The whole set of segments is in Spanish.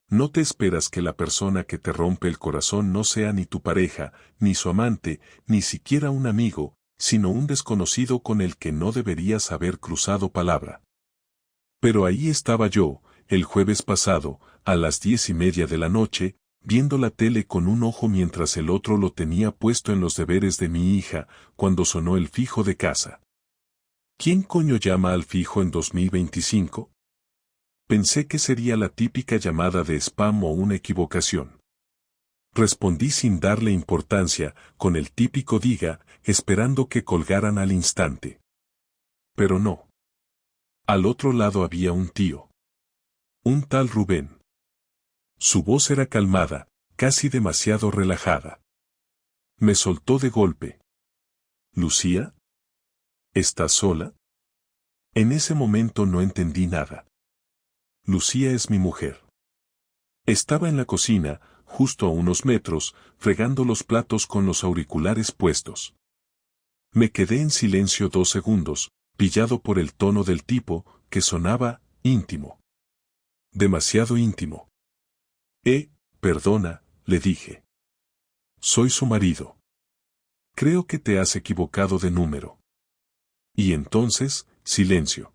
No te esperas que la persona que te rompe el corazón no sea ni tu pareja, ni su amante, ni siquiera un amigo, sino un desconocido con el que no deberías haber cruzado palabra. Pero ahí estaba yo, el jueves pasado, a las 10:30 de la noche, viendo la tele con un ojo mientras el otro lo tenía puesto en los deberes de mi hija, cuando sonó el fijo de casa. ¿Quién coño llama al fijo en 2025? Pensé que sería la típica llamada de spam o una equivocación. Respondí sin darle importancia, con el típico diga, esperando que colgaran al instante. Pero no. Al otro lado había un tío. Un tal Rubén. Su voz era calmada, casi demasiado relajada. Me soltó de golpe. ¿Lucía? ¿Estás sola? En ese momento no entendí nada. Lucía es mi mujer. Estaba en la cocina, justo a unos metros, fregando los platos con los auriculares puestos. Me quedé en silencio 2 segundos, pillado por el tono del tipo, que sonaba íntimo. Demasiado íntimo. Perdona, le dije. Soy su marido. Creo que te has equivocado de número. Y entonces, silencio.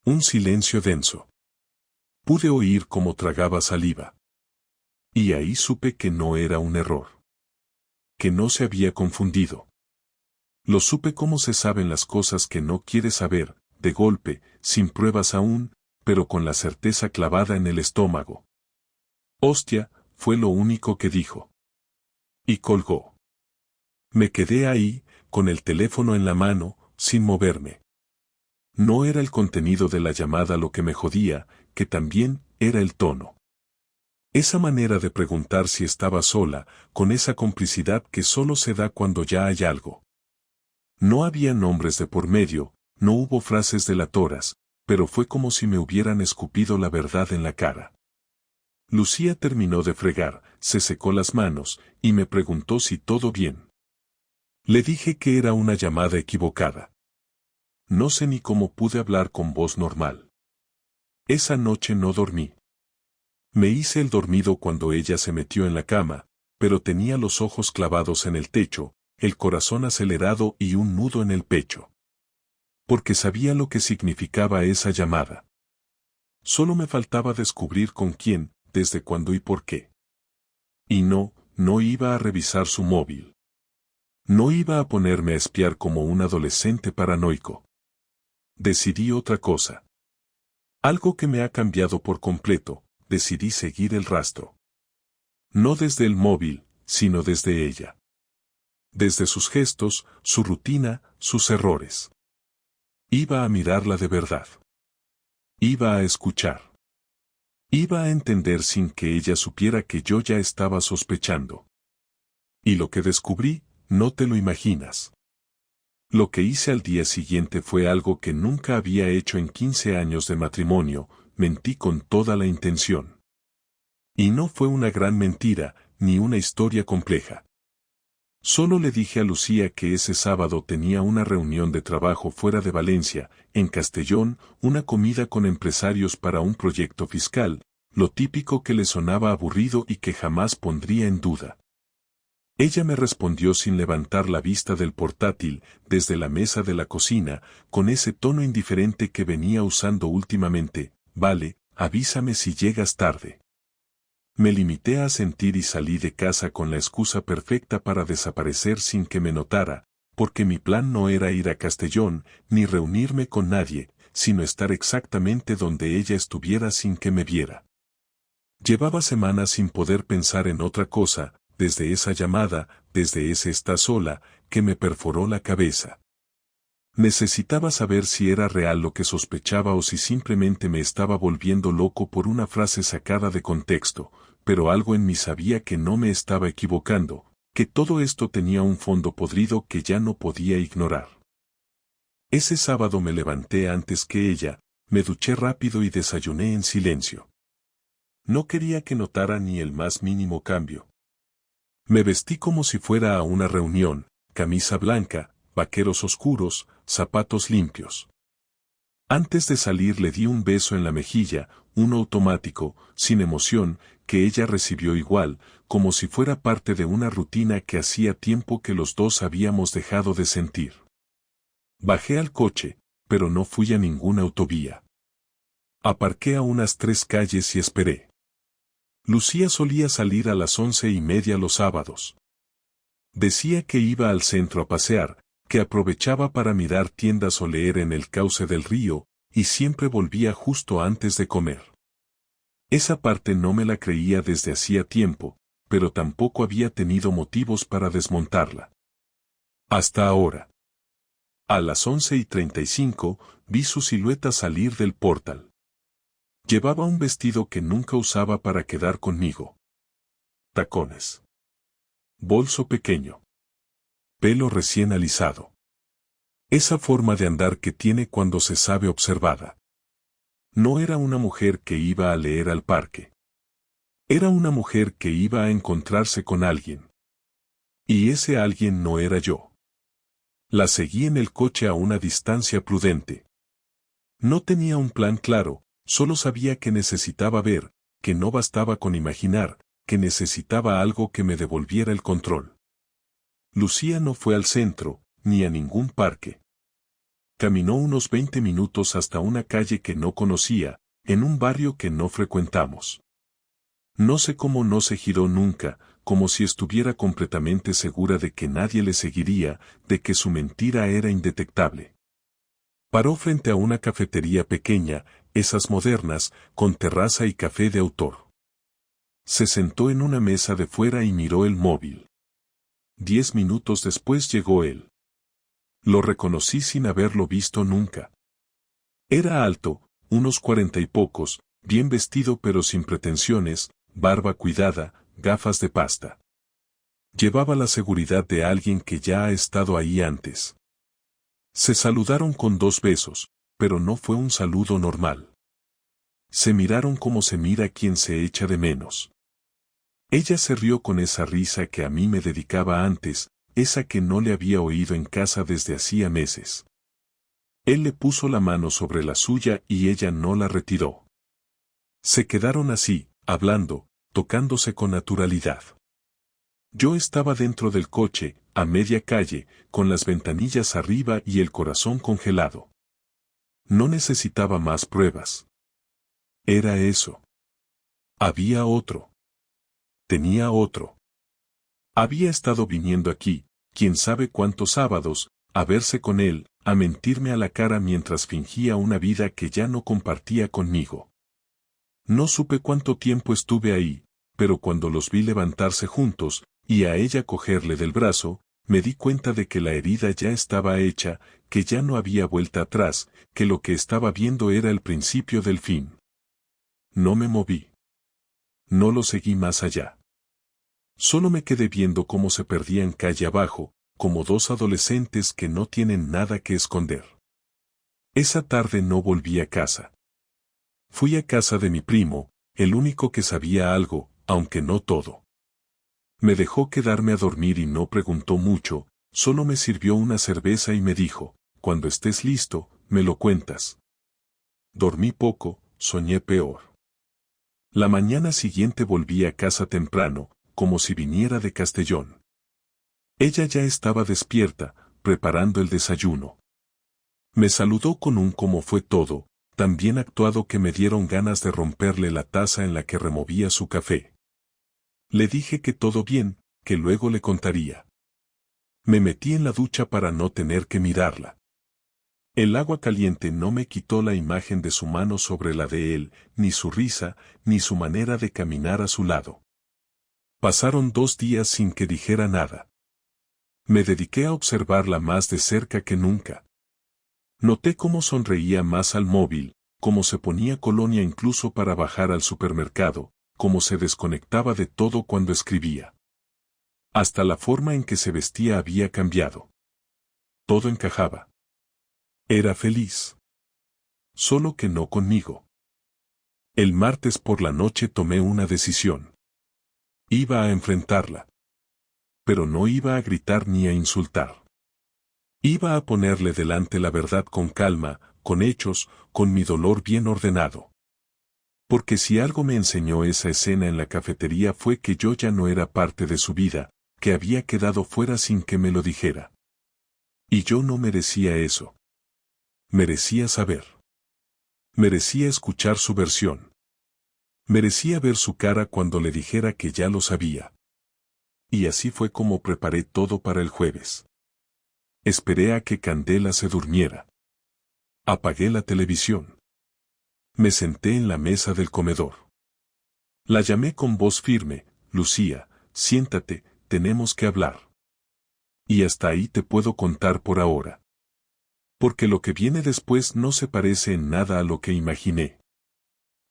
Un silencio denso. Pude oír cómo tragaba saliva. Y ahí supe que no era un error. Que no se había confundido. Lo supe como se saben las cosas que no quieres saber, de golpe, sin pruebas aún, pero con la certeza clavada en el estómago. Hostia, fue lo único que dijo. Y colgó. Me quedé ahí, con el teléfono en la mano, sin moverme. No era el contenido de la llamada lo que me jodía, que también era el tono. Esa manera de preguntar si estaba sola, con esa complicidad que solo se da cuando ya hay algo. No había nombres de por medio, no hubo frases delatoras, pero fue como si me hubieran escupido la verdad en la cara. Lucía terminó de fregar, se secó las manos, y me preguntó si todo bien. Le dije que era una llamada equivocada. No sé ni cómo pude hablar con voz normal. Esa noche no dormí. Me hice el dormido cuando ella se metió en la cama, pero tenía los ojos clavados en el techo, el corazón acelerado y un nudo en el pecho. Porque sabía lo que significaba esa llamada. Solo me faltaba descubrir con quién, desde cuándo y por qué. Y no iba a revisar su móvil. No iba a ponerme a espiar como un adolescente paranoico. Decidí otra cosa. Algo que me ha cambiado por completo, decidí seguir el rastro. No desde el móvil, sino desde ella. Desde sus gestos, su rutina, sus errores. Iba a mirarla de verdad. Iba a escuchar. Iba a entender sin que ella supiera que yo ya estaba sospechando. Y lo que descubrí, no te lo imaginas. Lo que hice al día siguiente fue algo que nunca había hecho en 15 años de matrimonio, mentí con toda la intención. Y no fue una gran mentira, ni una historia compleja. Solo le dije a Lucía que ese sábado tenía una reunión de trabajo fuera de Valencia, en Castellón, una comida con empresarios para un proyecto fiscal, lo típico que le sonaba aburrido y que jamás pondría en duda. Ella me respondió sin levantar la vista del portátil, desde la mesa de la cocina, con ese tono indiferente que venía usando últimamente: vale, avísame si llegas tarde. Me limité a sentir y salí de casa con la excusa perfecta para desaparecer sin que me notara, porque mi plan no era ir a Castellón, ni reunirme con nadie, sino estar exactamente donde ella estuviera sin que me viera. Llevaba semanas sin poder pensar en otra cosa, desde esa llamada, desde ese "está sola", que me perforó la cabeza. Necesitaba saber si era real lo que sospechaba o si simplemente me estaba volviendo loco por una frase sacada de contexto, pero algo en mí sabía que no me estaba equivocando, que todo esto tenía un fondo podrido que ya no podía ignorar. Ese sábado me levanté antes que ella, me duché rápido y desayuné en silencio. No quería que notara ni el más mínimo cambio. Me vestí como si fuera a una reunión, camisa blanca, vaqueros oscuros, zapatos limpios. Antes de salir le di un beso en la mejilla, uno automático, sin emoción, que ella recibió igual, como si fuera parte de una rutina que hacía tiempo que los dos habíamos dejado de sentir. Bajé al coche, pero no fui a ninguna autovía. Aparqué a unas 3 calles y esperé. Lucía solía salir a las 11:30 los sábados. Decía que iba al centro a pasear, que aprovechaba para mirar tiendas o leer en el cauce del río, y siempre volvía justo antes de comer. Esa parte no me la creía desde hacía tiempo, pero tampoco había tenido motivos para desmontarla. Hasta ahora. A las 11:35 vi su silueta salir del portal. Llevaba un vestido que nunca usaba para quedar conmigo. Tacones. Bolso pequeño. Pelo recién alisado. Esa forma de andar que tiene cuando se sabe observada. No era una mujer que iba a leer al parque. Era una mujer que iba a encontrarse con alguien. Y ese alguien no era yo. La seguí en el coche a una distancia prudente. No tenía un plan claro, solo sabía que necesitaba ver, que no bastaba con imaginar, que necesitaba algo que me devolviera el control. Lucía no fue al centro, ni a ningún parque. Caminó unos 20 minutos hasta una calle que no conocía, en un barrio que no frecuentamos. No sé cómo no se giró nunca, como si estuviera completamente segura de que nadie le seguiría, de que su mentira era indetectable. Paró frente a una cafetería pequeña, esas modernas, con terraza y café de autor. Se sentó en una mesa de fuera y miró el móvil. 10 minutos después llegó él. Lo reconocí sin haberlo visto nunca. Era alto, unos 40 y pocos, bien vestido pero sin pretensiones, barba cuidada, gafas de pasta. Llevaba la seguridad de alguien que ya ha estado ahí antes. Se saludaron con 2 besos, pero no fue un saludo normal. Se miraron como se mira quien se echa de menos. Ella se rió con esa risa que a mí me dedicaba antes, esa que no le había oído en casa desde hacía meses. Él le puso la mano sobre la suya y ella no la retiró. Se quedaron así, hablando, tocándose con naturalidad. Yo estaba dentro del coche, a media calle, con las ventanillas arriba y el corazón congelado. No necesitaba más pruebas. Era eso. Había otro. Tenía otro. Había estado viniendo aquí, quién sabe cuántos sábados, a verse con él, a mentirme a la cara mientras fingía una vida que ya no compartía conmigo. No supe cuánto tiempo estuve ahí, pero cuando los vi levantarse juntos, y a ella cogerle del brazo, me di cuenta de que la herida ya estaba hecha, que ya no había vuelta atrás, que lo que estaba viendo era el principio del fin. No me moví. No lo seguí más allá. Solo me quedé viendo cómo se perdían calle abajo, como 2 adolescentes que no tienen nada que esconder. Esa tarde no volví a casa. Fui a casa de mi primo, el único que sabía algo, aunque no todo. Me dejó quedarme a dormir y no preguntó mucho, solo me sirvió una cerveza y me dijo, cuando estés listo, me lo cuentas. Dormí poco, soñé peor. La mañana siguiente volví a casa temprano, como si viniera de Castellón. Ella ya estaba despierta, preparando el desayuno. Me saludó con un cómo fue todo, tan bien actuado que me dieron ganas de romperle la taza en la que removía su café. Le dije que todo bien, que luego le contaría. Me metí en la ducha para no tener que mirarla. El agua caliente no me quitó la imagen de su mano sobre la de él, ni su risa, ni su manera de caminar a su lado. Pasaron 2 días sin que dijera nada. Me dediqué a observarla más de cerca que nunca. Noté cómo sonreía más al móvil, cómo se ponía colonia incluso para bajar al supermercado, cómo se desconectaba de todo cuando escribía. Hasta la forma en que se vestía había cambiado. Todo encajaba. Era feliz. Solo que no conmigo. El martes por la noche tomé una decisión. Iba a enfrentarla. Pero no iba a gritar ni a insultar. Iba a ponerle delante la verdad con calma, con hechos, con mi dolor bien ordenado. Porque si algo me enseñó esa escena en la cafetería fue que yo ya no era parte de su vida, que había quedado fuera sin que me lo dijera. Y yo no merecía eso. Merecía saber. Merecía escuchar su versión. Merecía ver su cara cuando le dijera que ya lo sabía. Y así fue como preparé todo para el jueves. Esperé a que Candela se durmiera. Apagué la televisión. Me senté en la mesa del comedor. La llamé con voz firme: Lucía, siéntate, tenemos que hablar. Y hasta ahí te puedo contar por ahora. Porque lo que viene después no se parece en nada a lo que imaginé.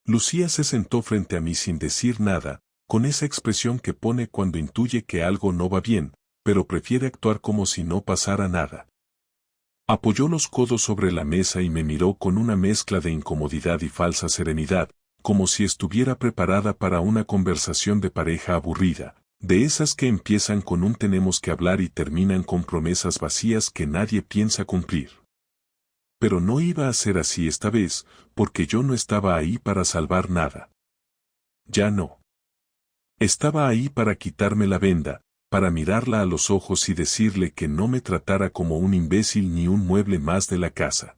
Lucía se sentó frente a mí sin decir nada, con esa expresión que pone cuando intuye que algo no va bien, pero prefiere actuar como si no pasara nada. Apoyó los codos sobre la mesa y me miró con una mezcla de incomodidad y falsa serenidad, como si estuviera preparada para una conversación de pareja aburrida, de esas que empiezan con un tenemos que hablar y terminan con promesas vacías que nadie piensa cumplir. Pero no iba a ser así esta vez, porque yo no estaba ahí para salvar nada. Ya no. Estaba ahí para quitarme la venda, para mirarla a los ojos y decirle que no me tratara como un imbécil ni un mueble más de la casa.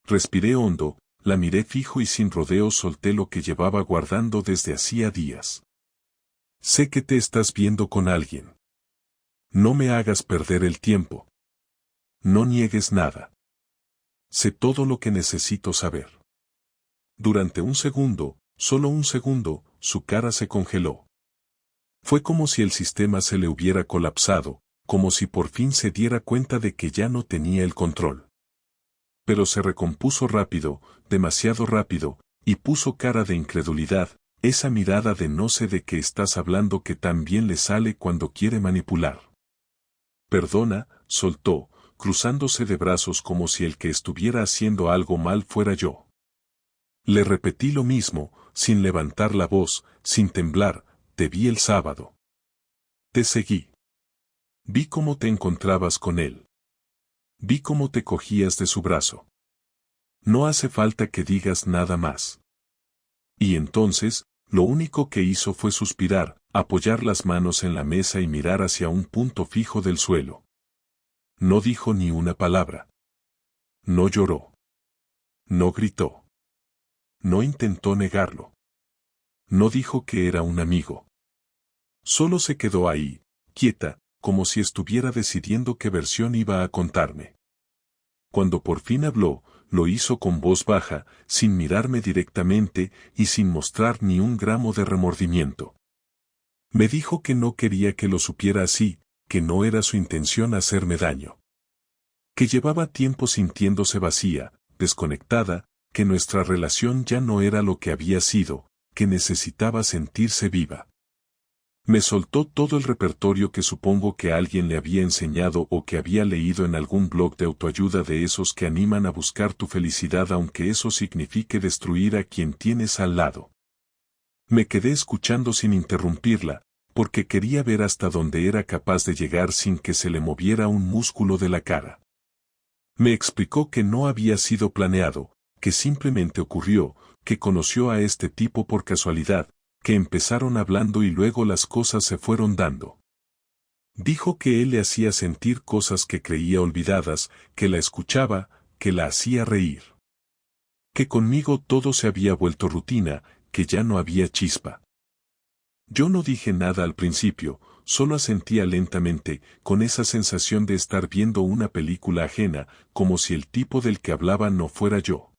Respiré hondo, la miré fijo y sin rodeos solté lo que llevaba guardando desde hacía días. Sé que te estás viendo con alguien. No me hagas perder el tiempo. No niegues nada. Sé todo lo que necesito saber. Durante un segundo, solo un segundo, su cara se congeló. Fue como si el sistema se le hubiera colapsado, como si por fin se diera cuenta de que ya no tenía el control. Pero se recompuso rápido, demasiado rápido, y puso cara de incredulidad, esa mirada de no sé de qué estás hablando que tan bien le sale cuando quiere manipular. Perdona, soltó, cruzándose de brazos como si el que estuviera haciendo algo mal fuera yo. Le repetí lo mismo, sin levantar la voz, sin temblar: te vi el sábado. Te seguí. Vi cómo te encontrabas con él. Vi cómo te cogías de su brazo. No hace falta que digas nada más. Y entonces, lo único que hizo fue suspirar, apoyar las manos en la mesa y mirar hacia un punto fijo del suelo. No dijo ni una palabra. No lloró. No gritó. No intentó negarlo. No dijo que era un amigo. Solo se quedó ahí, quieta, como si estuviera decidiendo qué versión iba a contarme. Cuando por fin habló, lo hizo con voz baja, sin mirarme directamente y sin mostrar ni un gramo de remordimiento. Me dijo que no quería que lo supiera así, que no era su intención hacerme daño. Que llevaba tiempo sintiéndose vacía, desconectada, que nuestra relación ya no era lo que había sido, que necesitaba sentirse viva. Me soltó todo el repertorio que supongo que alguien le había enseñado o que había leído en algún blog de autoayuda de esos que animan a buscar tu felicidad aunque eso signifique destruir a quien tienes al lado. Me quedé escuchando sin interrumpirla, porque quería ver hasta dónde era capaz de llegar sin que se le moviera un músculo de la cara. Me explicó que no había sido planeado, que simplemente ocurrió, que conoció a este tipo por casualidad, que empezaron hablando y luego las cosas se fueron dando. Dijo que él le hacía sentir cosas que creía olvidadas, que la escuchaba, que la hacía reír. Que conmigo todo se había vuelto rutina, que ya no había chispa. Yo no dije nada al principio, solo asentía lentamente, con esa sensación de estar viendo una película ajena, como si el tipo del que hablaba no fuera yo.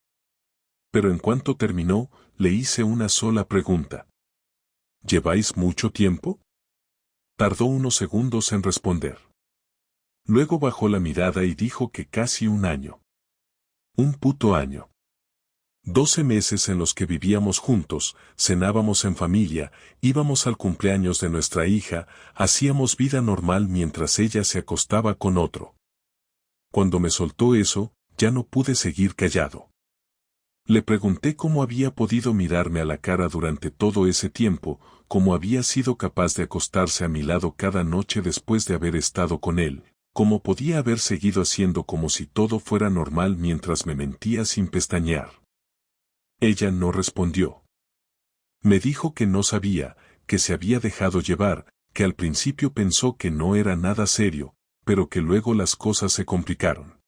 Pero en cuanto terminó, le hice una sola pregunta. ¿Lleváis mucho tiempo? Tardó unos segundos en responder. Luego bajó la mirada y dijo que casi un año. Un puto año. 12 meses en los que vivíamos juntos, cenábamos en familia, íbamos al cumpleaños de nuestra hija, hacíamos vida normal mientras ella se acostaba con otro. Cuando me soltó eso, ya no pude seguir callado. Le pregunté cómo había podido mirarme a la cara durante todo ese tiempo, cómo había sido capaz de acostarse a mi lado cada noche después de haber estado con él, ¿Cómo podía haber seguido haciendo como si todo fuera normal mientras me mentía sin pestañear? Ella no respondió. Me dijo que no sabía, que se había dejado llevar, que al principio pensó que no era nada serio, pero que luego las cosas se complicaron.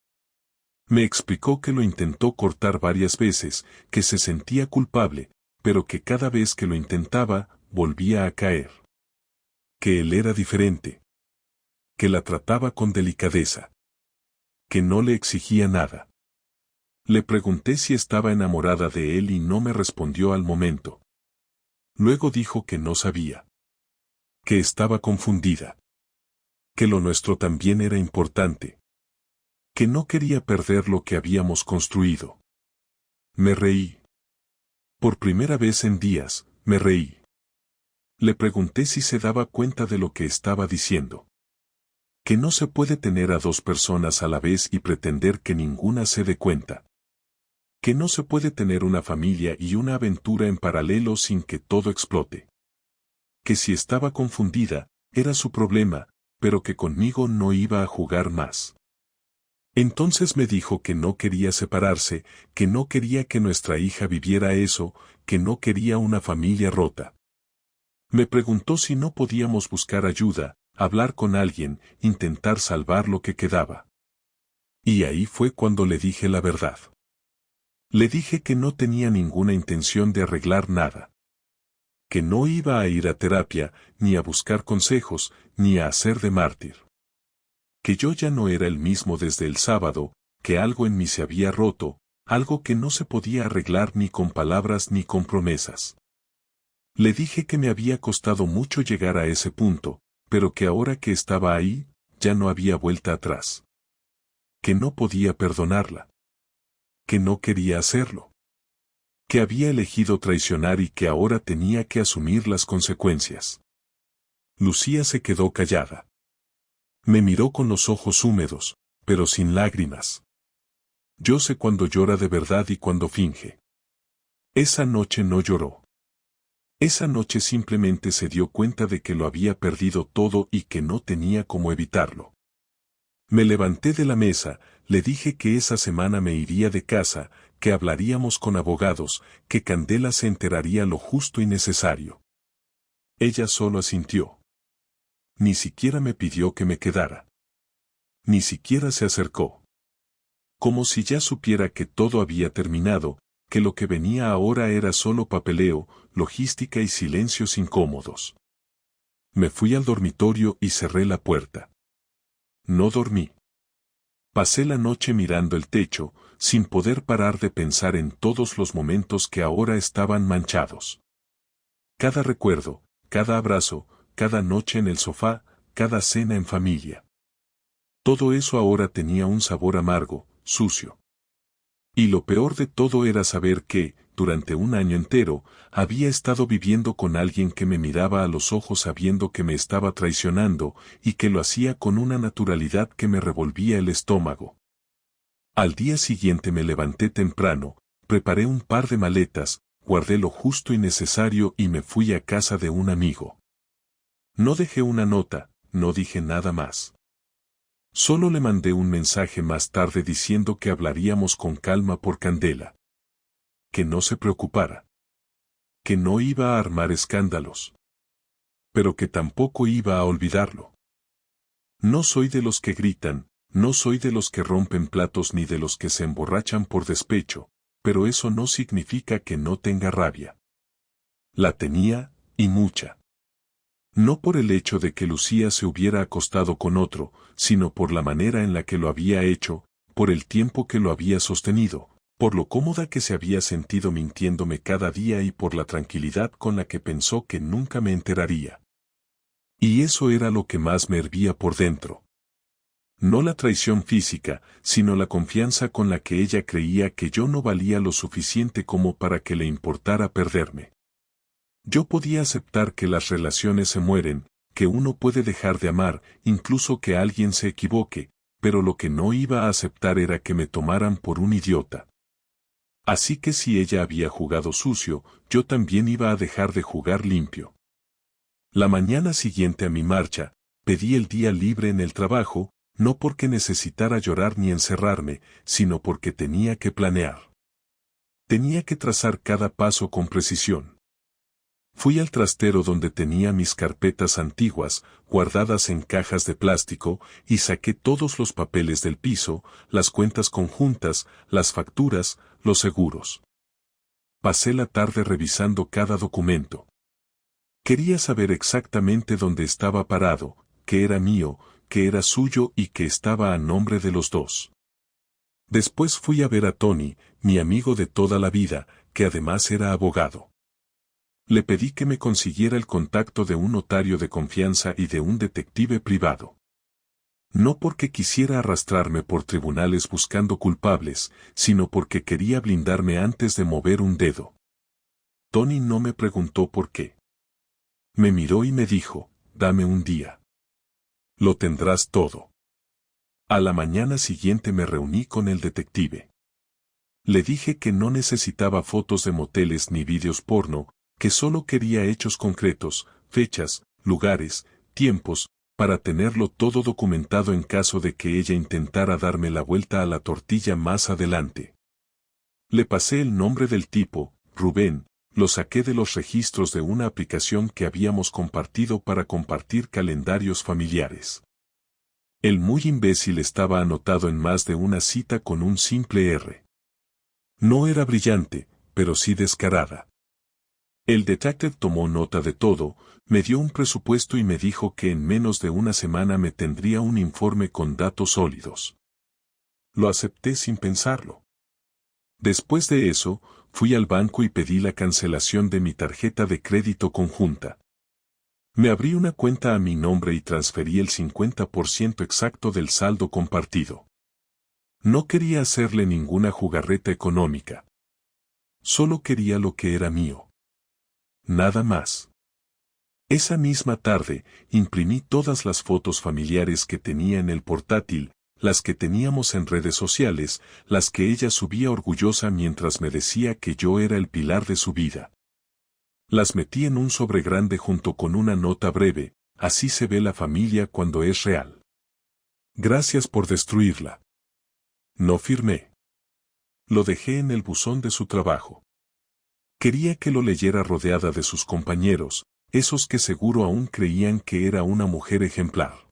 Me explicó que lo intentó cortar varias veces, que se sentía culpable, pero que cada vez que lo intentaba, volvía a caer. Que él era diferente. Que la trataba con delicadeza. Que no le exigía nada. Le pregunté si estaba enamorada de él y no me respondió al momento. Luego dijo que no sabía. Que estaba confundida. Que lo nuestro también era importante. Que no quería perder lo que habíamos construido. Me reí. Por primera vez en días, me reí. Le pregunté si se daba cuenta de lo que estaba diciendo. Que no se puede tener a dos personas a la vez y pretender que ninguna se dé cuenta. Que no se puede tener una familia y una aventura en paralelo sin que todo explote. Que si estaba confundida, era su problema, pero que conmigo no iba a jugar más. Entonces me dijo que no quería separarse, que no quería que nuestra hija viviera eso, que no quería una familia rota. Me preguntó si no podíamos buscar ayuda, hablar con alguien, intentar salvar lo que quedaba. Y ahí fue cuando le dije la verdad. Le dije que no tenía ninguna intención de arreglar nada. Que no iba a ir a terapia, ni a buscar consejos, ni a hacer de mártir. Que yo ya no era el mismo desde el sábado, que algo en mí se había roto, algo que no se podía arreglar ni con palabras ni con promesas. Le dije que me había costado mucho llegar a ese punto, pero que ahora que estaba ahí, ya no había vuelta atrás. Que no podía perdonarla. Que no quería hacerlo. Que había elegido traicionar y que ahora tenía que asumir las consecuencias. Lucía se quedó callada. Me miró con los ojos húmedos, pero sin lágrimas. Yo sé cuando llora de verdad y cuando finge. Esa noche no lloró. Esa noche simplemente se dio cuenta de que lo había perdido todo y que no tenía cómo evitarlo. Me levanté de la mesa, le dije que esa semana me iría de casa, que hablaríamos con abogados, que Candela se enteraría lo justo y necesario. Ella solo asintió. Ni siquiera me pidió que me quedara. Ni siquiera se acercó. Como si ya supiera que todo había terminado, que lo que venía ahora era solo papeleo, logística y silencios incómodos. Me fui al dormitorio y cerré la puerta. No dormí. Pasé la noche mirando el techo, sin poder parar de pensar en todos los momentos que ahora estaban manchados. Cada recuerdo, cada abrazo, cada noche en el sofá, cada cena en familia. Todo eso ahora tenía un sabor amargo, sucio. Y lo peor de todo era saber que, durante un año entero, había estado viviendo con alguien que me miraba a los ojos sabiendo que me estaba traicionando, y que lo hacía con una naturalidad que me revolvía el estómago. Al día siguiente me levanté temprano, preparé un par de maletas, guardé lo justo y necesario y me fui a casa de un amigo. No dejé una nota, no dije nada más. Solo le mandé un mensaje más tarde diciendo que hablaríamos con calma por Candela. Que no se preocupara. Que no iba a armar escándalos. Pero que tampoco iba a olvidarlo. No soy de los que gritan, no soy de los que rompen platos ni de los que se emborrachan por despecho, pero eso no significa que no tenga rabia. La tenía, y mucha. No por el hecho de que Lucía se hubiera acostado con otro, sino por la manera en la que lo había hecho, por el tiempo que lo había sostenido, por lo cómoda que se había sentido mintiéndome cada día y por la tranquilidad con la que pensó que nunca me enteraría. Y eso era lo que más me hervía por dentro. No la traición física, sino la confianza con la que ella creía que yo no valía lo suficiente como para que le importara perderme. Yo podía aceptar que las relaciones se mueren, que uno puede dejar de amar, incluso que alguien se equivoque, pero lo que no iba a aceptar era que me tomaran por un idiota. Así que si ella había jugado sucio, yo también iba a dejar de jugar limpio. La mañana siguiente a mi marcha, pedí el día libre en el trabajo, no porque necesitara llorar ni encerrarme, sino porque tenía que planear. Tenía que trazar cada paso con precisión. Fui al trastero donde tenía mis carpetas antiguas, guardadas en cajas de plástico, y saqué todos los papeles del piso, las cuentas conjuntas, las facturas, los seguros. Pasé la tarde revisando cada documento. Quería saber exactamente dónde estaba parado, qué era mío, qué era suyo y qué estaba a nombre de los dos. Después fui a ver a Tony, mi amigo de toda la vida, que además era abogado. Le pedí que me consiguiera el contacto de un notario de confianza y de un detective privado. No porque quisiera arrastrarme por tribunales buscando culpables, sino porque quería blindarme antes de mover un dedo. Tony no me preguntó por qué. Me miró y me dijo, dame un día. Lo tendrás todo. A la mañana siguiente me reuní con el detective. Le dije que no necesitaba fotos de moteles ni vídeos porno, que solo quería hechos concretos, fechas, lugares, tiempos, para tenerlo todo documentado en caso de que ella intentara darme la vuelta a la tortilla más adelante. Le pasé el nombre del tipo, Rubén, lo saqué de los registros de una aplicación que habíamos compartido para compartir calendarios familiares. El muy imbécil estaba anotado en más de una cita con un simple R. No era brillante, pero sí descarada. El detective tomó nota de todo, me dio un presupuesto y me dijo que en menos de una semana me tendría un informe con datos sólidos. Lo acepté sin pensarlo. Después de eso, fui al banco y pedí la cancelación de mi tarjeta de crédito conjunta. Me abrí una cuenta a mi nombre y transferí el 50% exacto del saldo compartido. No quería hacerle ninguna jugarreta económica. Solo quería lo que era mío. Nada más. Esa misma tarde, imprimí todas las fotos familiares que tenía en el portátil, las que teníamos en redes sociales, las que ella subía orgullosa mientras me decía que yo era el pilar de su vida. Las metí en un sobre grande junto con una nota breve, así se ve la familia cuando es real. Gracias por destruirla. No firmé. Lo dejé en el buzón de su trabajo. Quería que lo leyera rodeada de sus compañeros, esos que seguro aún creían que era una mujer ejemplar.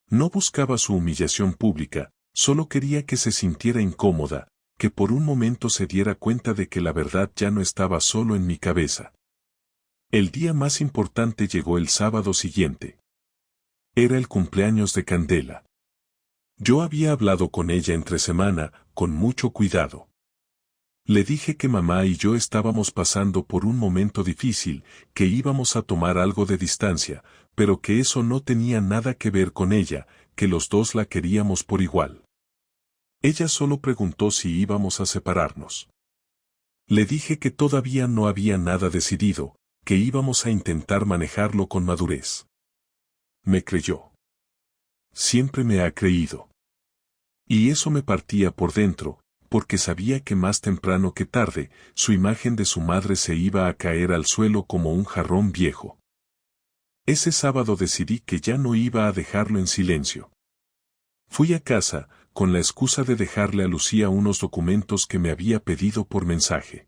No buscaba su humillación pública, solo quería que se sintiera incómoda, que por un momento se diera cuenta de que la verdad ya no estaba solo en mi cabeza. El día más importante llegó el sábado siguiente. Era el cumpleaños de Candela. Yo había hablado con ella entre semana, con mucho cuidado. Le dije que mamá y yo estábamos pasando por un momento difícil, que íbamos a tomar algo de distancia, pero que eso no tenía nada que ver con ella, que los dos la queríamos por igual. Ella solo preguntó si íbamos a separarnos. Le dije que todavía no había nada decidido, que íbamos a intentar manejarlo con madurez. Me creyó. Siempre me ha creído. Y eso me partía por dentro, porque sabía que más temprano que tarde, su imagen de su madre se iba a caer al suelo como un jarrón viejo. Ese sábado decidí que ya no iba a dejarlo en silencio. Fui a casa, con la excusa de dejarle a Lucía unos documentos que me había pedido por mensaje.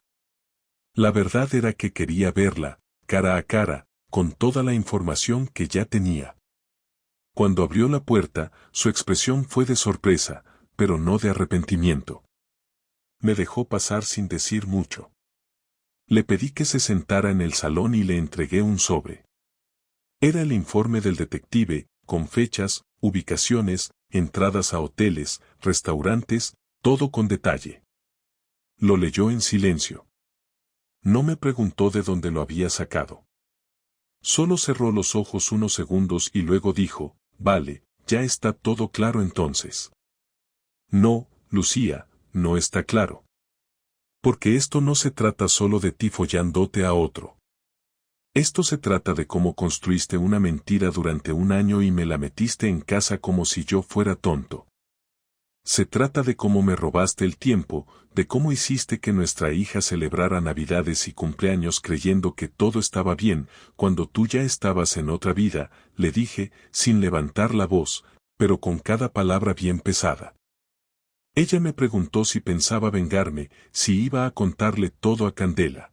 La verdad era que quería verla, cara a cara, con toda la información que ya tenía. Cuando abrió la puerta, su expresión fue de sorpresa, pero no de arrepentimiento. Me dejó pasar sin decir mucho. Le pedí que se sentara en el salón y le entregué un sobre. Era el informe del detective, con fechas, ubicaciones, entradas a hoteles, restaurantes, todo con detalle. Lo leyó en silencio. No me preguntó de dónde lo había sacado. Solo cerró los ojos unos segundos y luego dijo, vale, ya está todo claro entonces. No, Lucía, no está claro. Porque esto no se trata solo de ti follándote a otro. Esto se trata de cómo construiste una mentira durante un año y me la metiste en casa como si yo fuera tonto. Se trata de cómo me robaste el tiempo, de cómo hiciste que nuestra hija celebrara Navidades y cumpleaños creyendo que todo estaba bien, cuando tú ya estabas en otra vida, le dije, sin levantar la voz, pero con cada palabra bien pesada. Ella me preguntó si pensaba vengarme, si iba a contarle todo a Candela.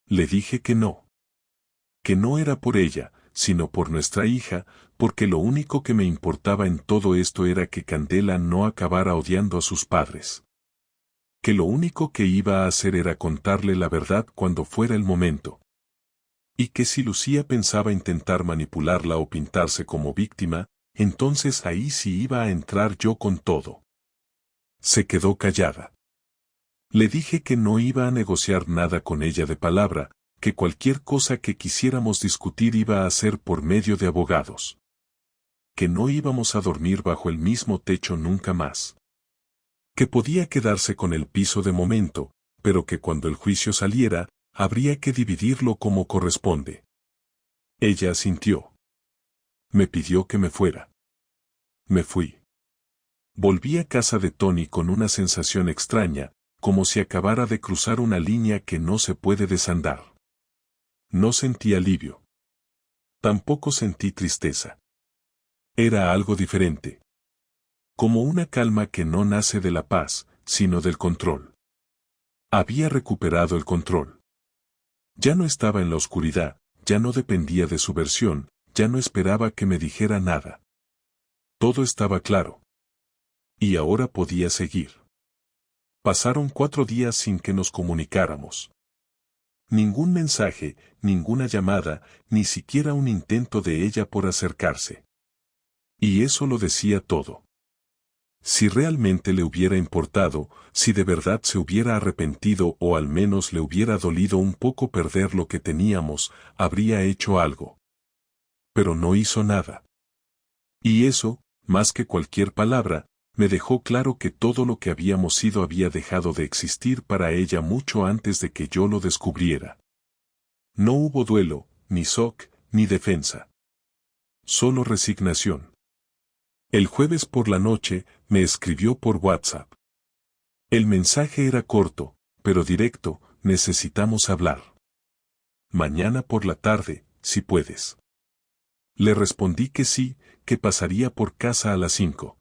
Le dije que no era por ella, sino por nuestra hija, porque lo único que me importaba en todo esto era que Candela no acabara odiando a sus padres. Que lo único que iba a hacer era contarle la verdad cuando fuera el momento. Y que si Lucía pensaba intentar manipularla o pintarse como víctima, entonces ahí sí iba a entrar yo con todo. Se quedó callada. Le dije que no iba a negociar nada con ella de palabra, que cualquier cosa que quisiéramos discutir iba a ser por medio de abogados. Que no íbamos a dormir bajo el mismo techo nunca más. Que podía quedarse con el piso de momento, pero que cuando el juicio saliera, habría que dividirlo como corresponde. Ella asintió. Me pidió que me fuera. Me fui. Volví a casa de Tony con una sensación extraña, como si acabara de cruzar una línea que no se puede desandar. No sentí alivio. Tampoco sentí tristeza. Era algo diferente. Como una calma que no nace de la paz, sino del control. Había recuperado el control. Ya no estaba en la oscuridad, ya no dependía de su versión, ya no esperaba que me dijera nada. Todo estaba claro. Y ahora podía seguir. Pasaron 4 días sin que nos comunicáramos. Ningún mensaje, ninguna llamada, ni siquiera un intento de ella por acercarse. Y eso lo decía todo. Si realmente le hubiera importado, si de verdad se hubiera arrepentido o al menos le hubiera dolido un poco perder lo que teníamos, habría hecho algo. Pero no hizo nada. Y eso, más que cualquier palabra, me dejó claro que todo lo que habíamos sido había dejado de existir para ella mucho antes de que yo lo descubriera. No hubo duelo, ni shock, ni defensa. Solo resignación. El jueves por la noche, me escribió por WhatsApp. El mensaje era corto, pero directo: necesitamos hablar. Mañana por la tarde, si puedes. Le respondí que sí, que pasaría por casa a las 5.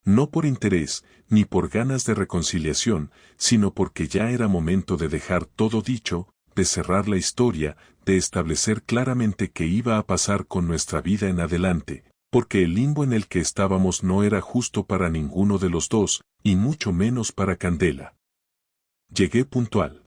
No por interés, ni por ganas de reconciliación, sino porque ya era momento de dejar todo dicho, de cerrar la historia, de establecer claramente qué iba a pasar con nuestra vida en adelante, porque el limbo en el que estábamos no era justo para ninguno de los dos, y mucho menos para Candela. Llegué puntual.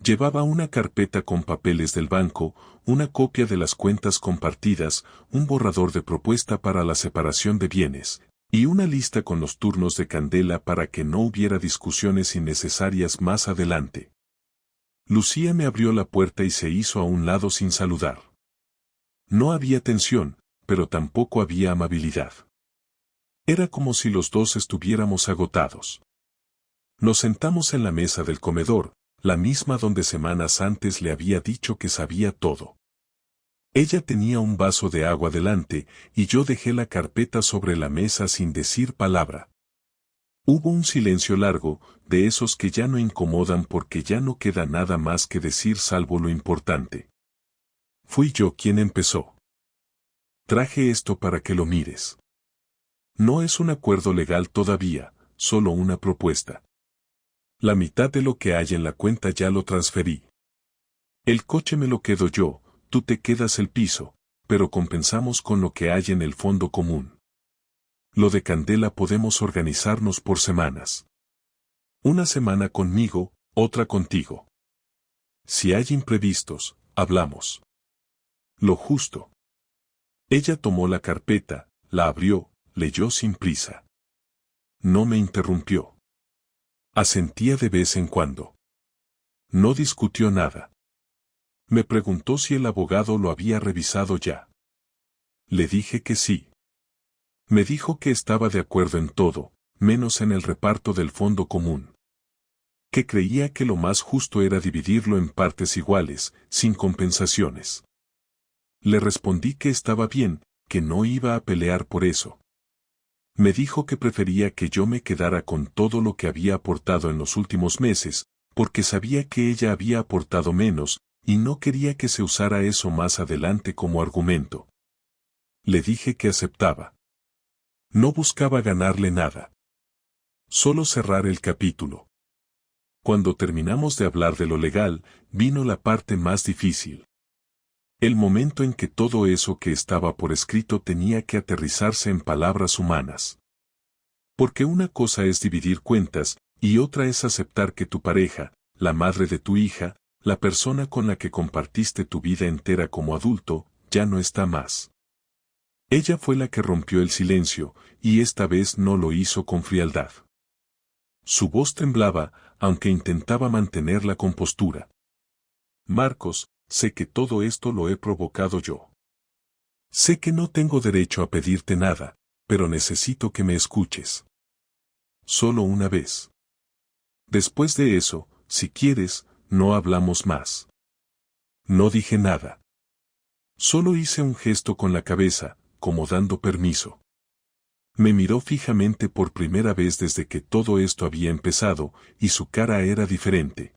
Llevaba una carpeta con papeles del banco, una copia de las cuentas compartidas, un borrador de propuesta para la separación de bienes, y una lista con los turnos de Candela para que no hubiera discusiones innecesarias más adelante. Lucía me abrió la puerta y se hizo a un lado sin saludar. No había tensión, pero tampoco había amabilidad. Era como si los dos estuviéramos agotados. Nos sentamos en la mesa del comedor, la misma donde semanas antes le había dicho que sabía todo. Ella tenía un vaso de agua delante, y yo dejé la carpeta sobre la mesa sin decir palabra. Hubo un silencio largo, de esos que ya no incomodan porque ya no queda nada más que decir salvo lo importante. Fui yo quien empezó. Traje esto para que lo mires. No es un acuerdo legal todavía, solo una propuesta. La mitad de lo que hay en la cuenta ya lo transferí. El coche me lo quedo yo, tú te quedas el piso, pero compensamos con lo que hay en el fondo común. Lo de Candela podemos organizarnos por semanas. Una semana conmigo, otra contigo. Si hay imprevistos, hablamos. Lo justo. Ella tomó la carpeta, la abrió, leyó sin prisa. No me interrumpió. Asentía de vez en cuando. No discutió nada. Me preguntó si el abogado lo había revisado ya. Le dije que sí. Me dijo que estaba de acuerdo en todo, menos en el reparto del fondo común. Que creía que lo más justo era dividirlo en partes iguales, sin compensaciones. Le respondí que estaba bien, que no iba a pelear por eso. Me dijo que prefería que yo me quedara con todo lo que había aportado en los últimos meses, porque sabía que ella había aportado menos, y no quería que se usara eso más adelante como argumento. Le dije que aceptaba. No buscaba ganarle nada. Solo cerrar el capítulo. Cuando terminamos de hablar de lo legal, vino la parte más difícil. El momento en que todo eso que estaba por escrito tenía que aterrizarse en palabras humanas. Porque una cosa es dividir cuentas, y otra es aceptar que tu pareja, la madre de tu hija, la persona con la que compartiste tu vida entera como adulto, ya no está más. Ella fue la que rompió el silencio, y esta vez no lo hizo con frialdad. Su voz temblaba, aunque intentaba mantener la compostura. Marcos, sé que todo esto lo he provocado yo. Sé que no tengo derecho a pedirte nada, pero necesito que me escuches. Solo una vez. Después de eso, si quieres, no hablamos más. No dije nada. Solo hice un gesto con la cabeza, como dando permiso. Me miró fijamente por primera vez desde que todo esto había empezado, y su cara era diferente.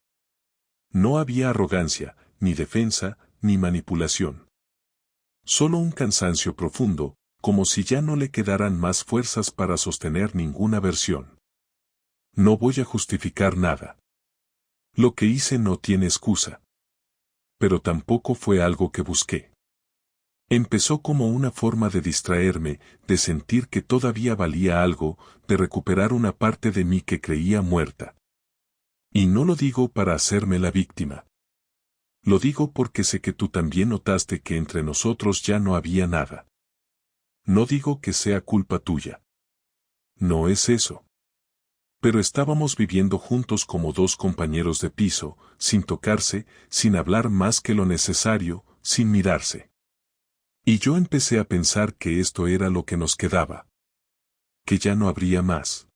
No había arrogancia, ni defensa, ni manipulación. Solo un cansancio profundo, como si ya no le quedaran más fuerzas para sostener ninguna versión. No voy a justificar nada. Lo que hice no tiene excusa. Pero tampoco fue algo que busqué. Empezó como una forma de distraerme, de sentir que todavía valía algo, de recuperar una parte de mí que creía muerta. Y no lo digo para hacerme la víctima. Lo digo porque sé que tú también notaste que entre nosotros ya no había nada. No digo que sea culpa tuya. No es eso. Pero estábamos viviendo juntos como dos compañeros de piso, sin tocarse, sin hablar más que lo necesario, sin mirarse. Y yo empecé a pensar que esto era lo que nos quedaba. Que ya no habría más.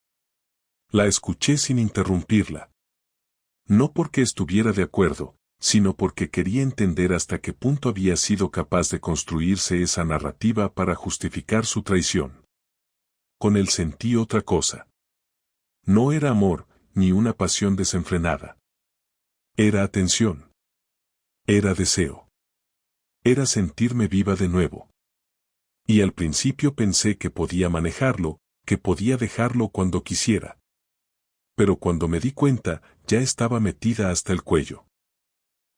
La escuché sin interrumpirla. No porque estuviera de acuerdo, sino porque quería entender hasta qué punto había sido capaz de construirse esa narrativa para justificar su traición. Con él sentí otra cosa. No era amor, ni una pasión desenfrenada. Era atención. Era deseo. Era sentirme viva de nuevo. Y al principio pensé que podía manejarlo, que podía dejarlo cuando quisiera. Pero cuando me di cuenta, ya estaba metida hasta el cuello.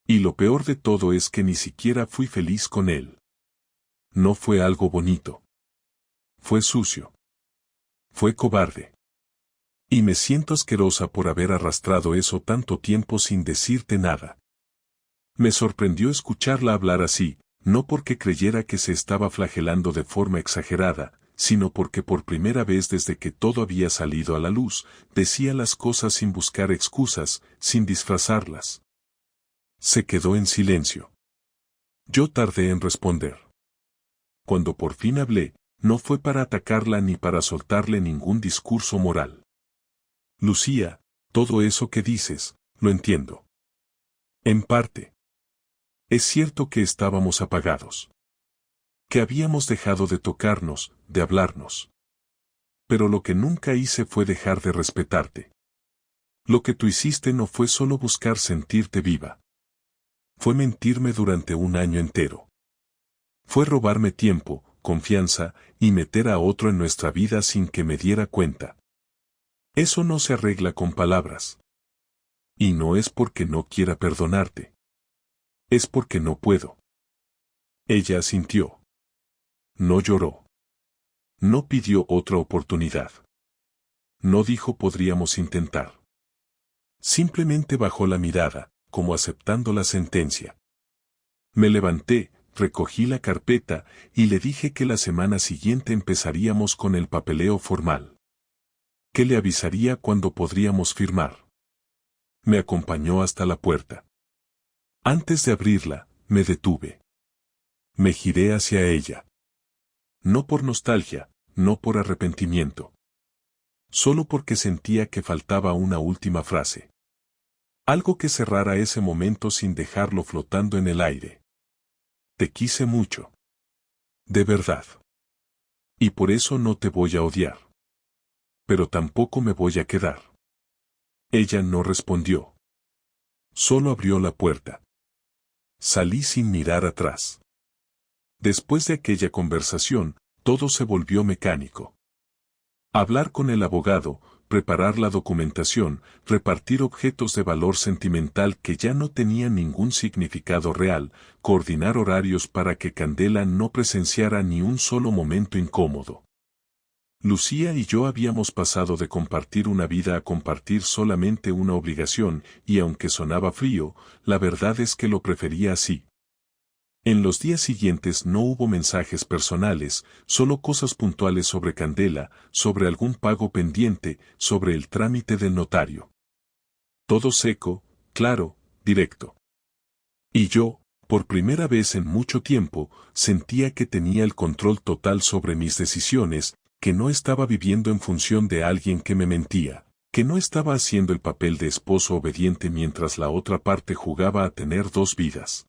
Y lo peor de todo es que ni siquiera fui feliz con él. No fue algo bonito. Fue sucio. Fue cobarde. Y me siento asquerosa por haber arrastrado eso tanto tiempo sin decirte nada. Me sorprendió escucharla hablar así, no porque creyera que se estaba flagelando de forma exagerada, sino porque por primera vez desde que todo había salido a la luz, decía las cosas sin buscar excusas, sin disfrazarlas. Se quedó en silencio. Yo tardé en responder. Cuando por fin hablé, no fue para atacarla ni para soltarle ningún discurso moral. Lucía, todo eso que dices, lo entiendo. En parte. Es cierto que estábamos apagados. Que habíamos dejado de tocarnos, de hablarnos. Pero lo que nunca hice fue dejar de respetarte. Lo que tú hiciste no fue solo buscar sentirte viva. Fue mentirme durante un año entero. Fue robarme tiempo, confianza, y meter a otro en nuestra vida sin que me diera cuenta. Eso no se arregla con palabras. Y no es porque no quiera perdonarte. Es porque no puedo. Ella asintió. No lloró. No pidió otra oportunidad. No dijo podríamos intentar. Simplemente bajó la mirada, como aceptando la sentencia. Me levanté, recogí la carpeta, y le dije que la semana siguiente empezaríamos con el papeleo formal. Que le avisaría cuando podríamos firmar. Me acompañó hasta la puerta. Antes de abrirla, me detuve. Me giré hacia ella. No por nostalgia, no por arrepentimiento. Solo porque sentía que faltaba una última frase. Algo que cerrara ese momento sin dejarlo flotando en el aire. Te quise mucho. De verdad. Y por eso no te voy a odiar. Pero tampoco me voy a quedar. Ella no respondió. Solo abrió la puerta. Salí sin mirar atrás. Después de aquella conversación, todo se volvió mecánico. Hablar con el abogado, preparar la documentación, repartir objetos de valor sentimental que ya no tenían ningún significado real, coordinar horarios para que Candela no presenciara ni un solo momento incómodo. Lucía y yo habíamos pasado de compartir una vida a compartir solamente una obligación, y aunque sonaba frío, la verdad es que lo prefería así. En los días siguientes no hubo mensajes personales, solo cosas puntuales sobre Candela, sobre algún pago pendiente, sobre el trámite del notario. Todo seco, claro, directo. Y yo, por primera vez en mucho tiempo, sentía que tenía el control total sobre mis decisiones, que no estaba viviendo en función de alguien que me mentía, que no estaba haciendo el papel de esposo obediente mientras la otra parte jugaba a tener dos vidas.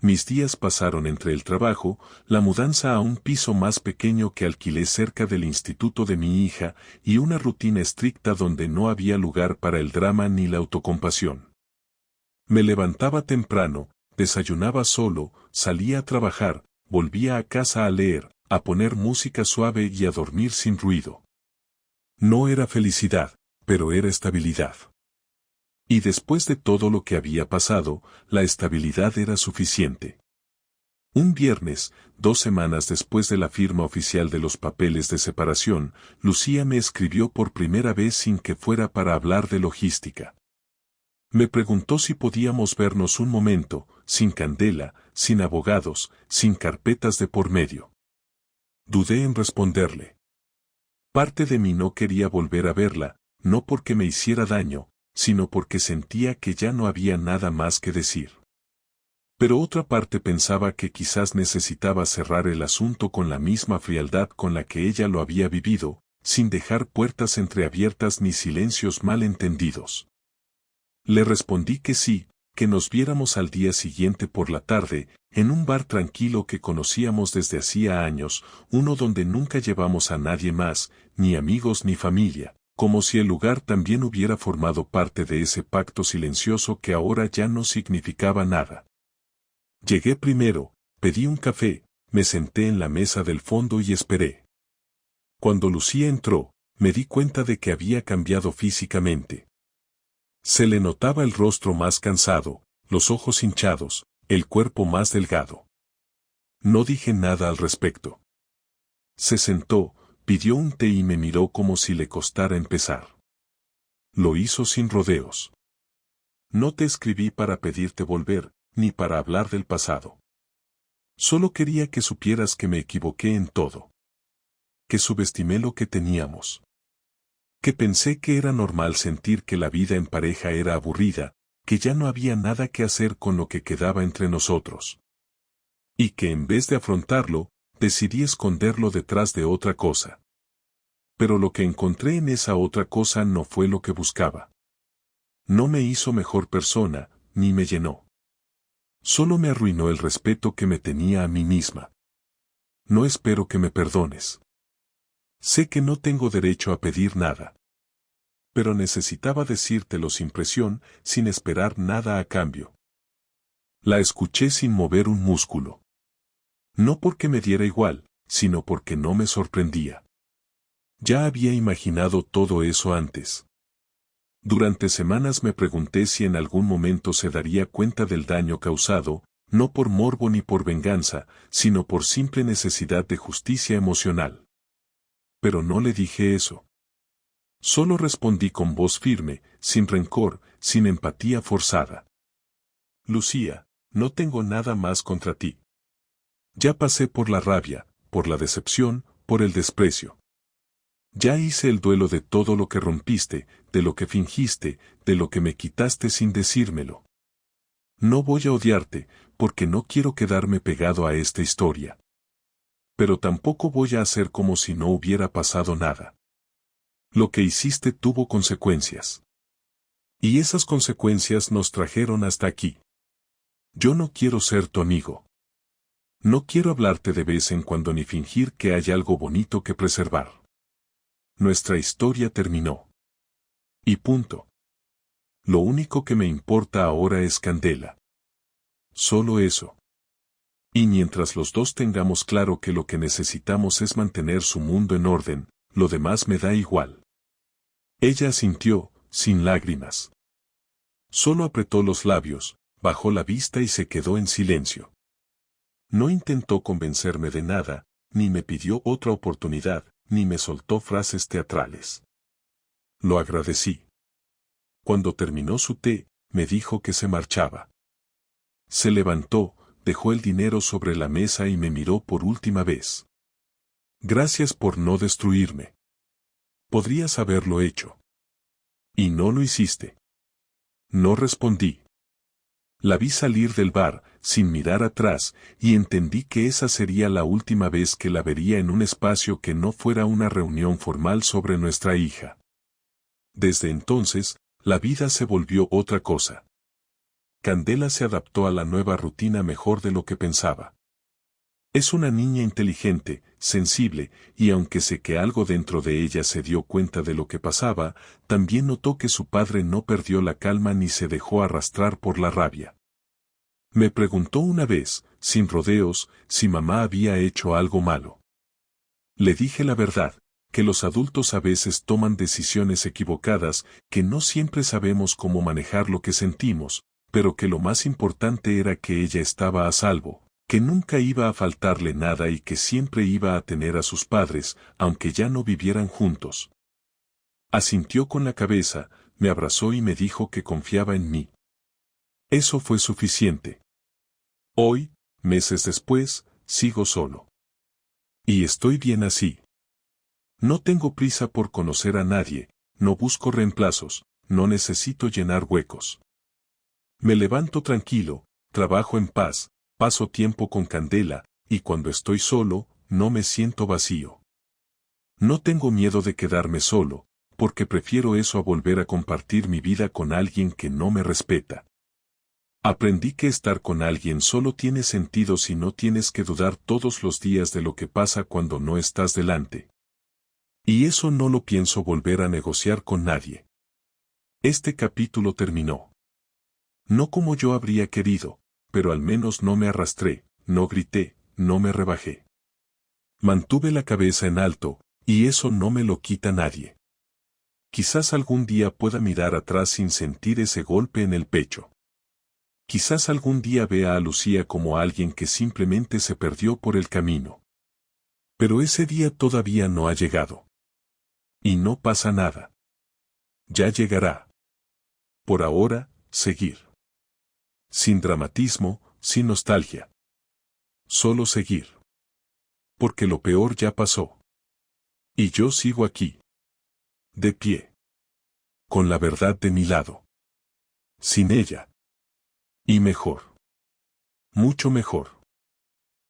Mis días pasaron entre el trabajo, la mudanza a un piso más pequeño que alquilé cerca del instituto de mi hija y una rutina estricta donde no había lugar para el drama ni la autocompasión. Me levantaba temprano, desayunaba solo, salía a trabajar, volvía a casa a leer, a poner música suave y a dormir sin ruido. No era felicidad, pero era estabilidad. Y después de todo lo que había pasado, la estabilidad era suficiente. Un viernes, 2 semanas después de la firma oficial de los papeles de separación, Lucía me escribió por primera vez sin que fuera para hablar de logística. Me preguntó si podíamos vernos un momento, sin Candela, sin abogados, sin carpetas de por medio. Dudé en responderle. Parte de mí no quería volver a verla, no porque me hiciera daño, sino porque sentía que ya no había nada más que decir. Pero otra parte pensaba que quizás necesitaba cerrar el asunto con la misma frialdad con la que ella lo había vivido, sin dejar puertas entreabiertas ni silencios mal entendidos. Le respondí que sí, que nos viéramos al día siguiente por la tarde, en un bar tranquilo que conocíamos desde hacía años, uno donde nunca llevamos a nadie más, ni amigos ni familia, como si el lugar también hubiera formado parte de ese pacto silencioso que ahora ya no significaba nada. Llegué primero, pedí un café, me senté en la mesa del fondo y esperé. Cuando Lucía entró, me di cuenta de que había cambiado físicamente. Se le notaba el rostro más cansado, los ojos hinchados, el cuerpo más delgado. No dije nada al respecto. Se sentó, pidió un té y me miró como si le costara empezar. Lo hizo sin rodeos. No te escribí para pedirte volver, ni para hablar del pasado. Solo quería que supieras que me equivoqué en todo. Que subestimé lo que teníamos. Que pensé que era normal sentir que la vida en pareja era aburrida, que ya no había nada que hacer con lo que quedaba entre nosotros. Y que en vez de afrontarlo, decidí esconderlo detrás de otra cosa. Pero lo que encontré en esa otra cosa no fue lo que buscaba. No me hizo mejor persona, ni me llenó. Solo me arruinó el respeto que me tenía a mí misma. No espero que me perdones. Sé que no tengo derecho a pedir nada. Pero necesitaba decírtelo sin presión, sin esperar nada a cambio. La escuché sin mover un músculo. No porque me diera igual, sino porque no me sorprendía. Ya había imaginado todo eso antes. Durante semanas me pregunté si en algún momento se daría cuenta del daño causado, no por morbo ni por venganza, sino por simple necesidad de justicia emocional. Pero no le dije eso. Solo respondí con voz firme, sin rencor, sin empatía forzada. Lucía, no tengo nada más contra ti. Ya pasé por la rabia, por la decepción, por el desprecio. Ya hice el duelo de todo lo que rompiste, de lo que fingiste, de lo que me quitaste sin decírmelo. No voy a odiarte, porque no quiero quedarme pegado a esta historia. Pero tampoco voy a hacer como si no hubiera pasado nada. Lo que hiciste tuvo consecuencias. Y esas consecuencias nos trajeron hasta aquí. Yo no quiero ser tu amigo. No quiero hablarte de vez en cuando ni fingir que hay algo bonito que preservar. Nuestra historia terminó. Y punto. Lo único que me importa ahora es Candela. Solo eso. Y mientras los dos tengamos claro que lo que necesitamos es mantener su mundo en orden, lo demás me da igual. Ella asintió, sin lágrimas. Solo apretó los labios, bajó la vista y se quedó en silencio. No intentó convencerme de nada, ni me pidió otra oportunidad, ni me soltó frases teatrales. Lo agradecí. Cuando terminó su té, me dijo que se marchaba. Se levantó, dejó el dinero sobre la mesa y me miró por última vez. Gracias por no destruirme. Podrías haberlo hecho. Y no lo hiciste. No respondí. La vi salir del bar, sin mirar atrás, y entendí que esa sería la última vez que la vería en un espacio que no fuera una reunión formal sobre nuestra hija. Desde entonces, la vida se volvió otra cosa. Candela se adaptó a la nueva rutina mejor de lo que pensaba. Es una niña inteligente, sensible, y aunque sé que algo dentro de ella se dio cuenta de lo que pasaba, también notó que su padre no perdió la calma ni se dejó arrastrar por la rabia. Me preguntó una vez, sin rodeos, si mamá había hecho algo malo. Le dije la verdad, que los adultos a veces toman decisiones equivocadas, que no siempre sabemos cómo manejar lo que sentimos, pero que lo más importante era que ella estaba a salvo, que nunca iba a faltarle nada y que siempre iba a tener a sus padres, aunque ya no vivieran juntos. Asintió con la cabeza, me abrazó y me dijo que confiaba en mí. Eso fue suficiente. Hoy, meses después, sigo solo. Y estoy bien así. No tengo prisa por conocer a nadie, no busco reemplazos, no necesito llenar huecos. Me levanto tranquilo, trabajo en paz, paso tiempo con Candela, y cuando estoy solo, no me siento vacío. No tengo miedo de quedarme solo, porque prefiero eso a volver a compartir mi vida con alguien que no me respeta. Aprendí que estar con alguien solo tiene sentido si no tienes que dudar todos los días de lo que pasa cuando no estás delante. Y eso no lo pienso volver a negociar con nadie. Este capítulo terminó. No como yo habría querido, pero al menos no me arrastré, no grité, no me rebajé. Mantuve la cabeza en alto, y eso no me lo quita nadie. Quizás algún día pueda mirar atrás sin sentir ese golpe en el pecho. Quizás algún día vea a Lucía como alguien que simplemente se perdió por el camino. Pero ese día todavía no ha llegado. Y no pasa nada. Ya llegará. Por ahora, seguir. Sin dramatismo, sin nostalgia. Solo seguir. Porque lo peor ya pasó. Y yo sigo aquí. De pie. Con la verdad de mi lado. Sin ella. Y mejor. Mucho mejor.